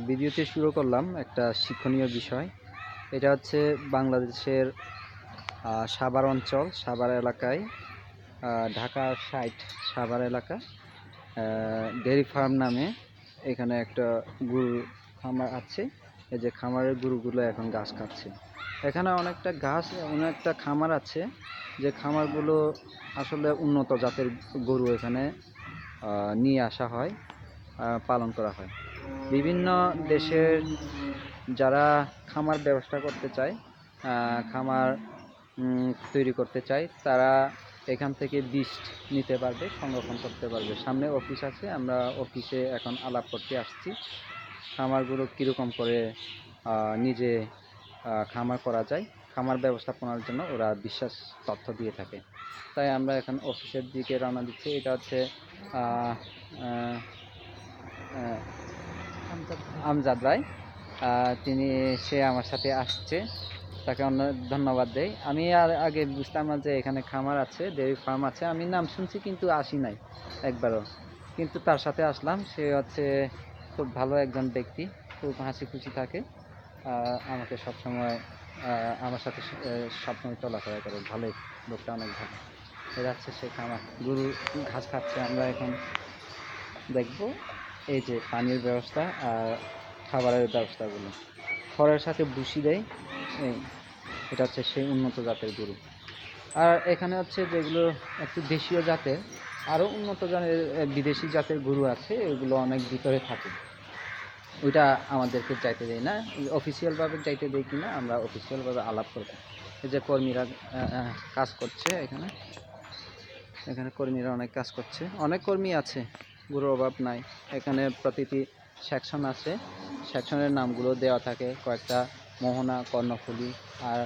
ভিডিওটি শুরু করলাম একটা শিক্ষণীয় বিষয়। এটা হচ্ছে বাংলাদেশের সাভার অঞ্চল, সাভার এলাকায়, ঢাকা সাইড সাভার এলাকা ডেয়ারি ফার্ম নামে এখানে একটা গরু খামার আছে। এই যে খামারের গরুগুলো এখন ঘাস খাচ্ছে। এখানে অনেকটা খামার আছে, যে খামারগুলো আসলে উন্নত জাতের গরু এখানে নিয়ে আসা হয়, পালন করা হয়। বিভিন্ন দেশের যারা খামার ব্যবস্থা করতে চায়, খামার তৈরি করতে চায়, তারা এখান থেকে বীজ নিতে পারবে, সংরক্ষণ করতে পারবে। সামনে অফিস আছে, আমরা অফিসে এখন আলাপ করতে আসছি খামারগুলো কীরকম করে নিজে খামার করা যায়। খামার ব্যবস্থাপনার জন্য ওরা বিশ্বাস তথ্য দিয়ে থাকে। তাই আমরা এখন অফিসের দিকে রওনা দিচ্ছি। এটা হচ্ছে আমজাদ ভাই, সে আমার সাথে আসছে, তাকে অনেক ধন্যবাদ দেই। আমি আগে বুঝতাম না যে এখানে খামার আছে, ডেয়ারি ফার্ম আছে। আমি নাম শুনছি কিন্তু আসি নাই একবারও, কিন্তু তার সাথে আসলাম। সে হচ্ছে খুব ভালো একজন ব্যক্তি, খুব হাসি খুশি থাকে, আমাকে সবসময় আমার সাথে সবসময় চলাফেরা করে। ভালোই, লোকটা অনেক ভালো। এটা হচ্ছে সে খামার, গরু ঘাস খাচ্ছে। আমরা এখন দেখব এই যে পানির ব্যবস্থা আর খাবারের ব্যবস্থাগুলো। খড়ের সাথে ভুসি দেয়, এটা হচ্ছে সেই উন্নত জাতের গরু। আর এখানে হচ্ছে যেগুলো একটু দেশীয় জাতের, আরও উন্নত জাতের বিদেশি জাতের গরু আছে, এগুলো অনেক ভিতরে থাকে, ওইটা আমাদেরকে যাইতে দেয় না। অফিসিয়ালভাবে যাইতে দেয় কিনা আমরা অফিসিয়ালভাবে আলাপ করব। এই যে কর্মীরা কাজ করছে এখানে, কর্মীরা অনেক কাজ করছে, অনেক কর্মী আছে, গরুর অভাব নাই। এখানে প্রতিটি সেকশন আছে, সেকশনের নামগুলো দেওয়া থাকে, কয়েকটা মোহনা, কর্ণফুলী আর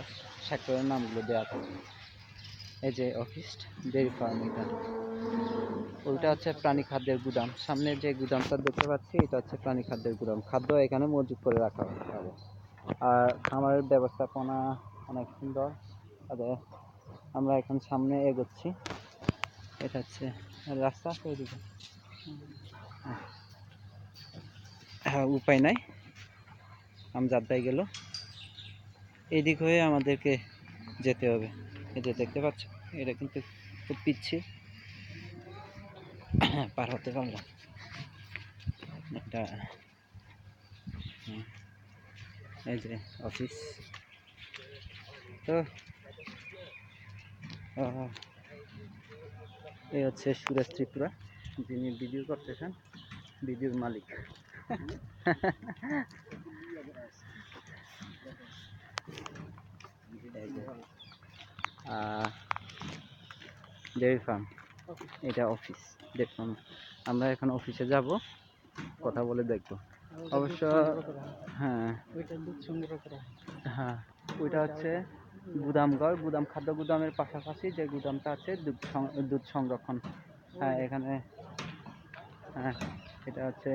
সেক্টরের নামগুলো দেওয়া থাকে। এই যে অফিস, ডেয়ারি ফার্ম। ওইটা হচ্ছে প্রাণী খাদ্যের গুদাম। সামনে যে গুদামটা দেখতে পাচ্ছি, এটা হচ্ছে প্রাণী খাদ্যের গুদাম। খাদ্য এখানে মজুত করে রাখা হবে। আর খামারের ব্যবস্থাপনা অনেক সুন্দর। আমরা এখন সামনে এগোচ্ছি। এটা হচ্ছে রাস্তা, ওইদিকে উপায় নাই, আমজাদ ভাই গেল, এদিক হয়ে আমাদেরকে যেতে হবে। এই যে দেখতে পাচ্ছ, এটা কিন্তু খুব পিচ্ছিল, পার হতে পারলাম এটা। এই যে অফিস, তো এই হচ্ছে সুরেশ ত্রিপুরা, যিনি ভিডিও করতেছেন, ভিডিওর মালিক। ডেয়ারি ফার্ম, এটা অফিস, ডেয়ারি ফার্ম। আমরা এখন অফিসে যাব, কথা বলে দেখব। অবশ্য হ্যাঁ, ওইটা হচ্ছে গুদামঘর, খাদ্য গুদামের পাশাপাশি যে গুদামটা আছে, দুধ সংরক্ষণ। হ্যাঁ, এখানে হ্যাঁ, এটা হচ্ছে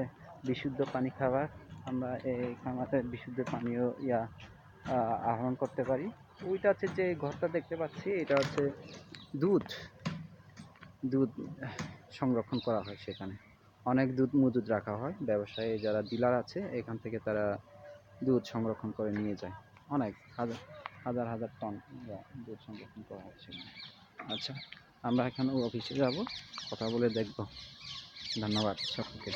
বিশুদ্ধ পানি খাবার। আমরা এই খামারে বিশুদ্ধ পানীয় আহরণ করতে পারি। ওইটা হচ্ছে যে ঘরটা দেখতে পাচ্ছি, এটা হচ্ছে দুধ সংরক্ষণ করা হয়। সেখানে অনেক দুধ মজুদ রাখা হয়। ব্যবসায়ী যারা ডিলার আছে, এখান থেকে তারা দুধ সংরক্ষণ করে নিয়ে যায়। অনেক হাজার হাজার টন দুধ সংরক্ষণ করা হয় সেখানে। আচ্ছা, আমরা এখন অফিসে যাব, কথা বলে দেখব। ধন্যবাদ সকলকে।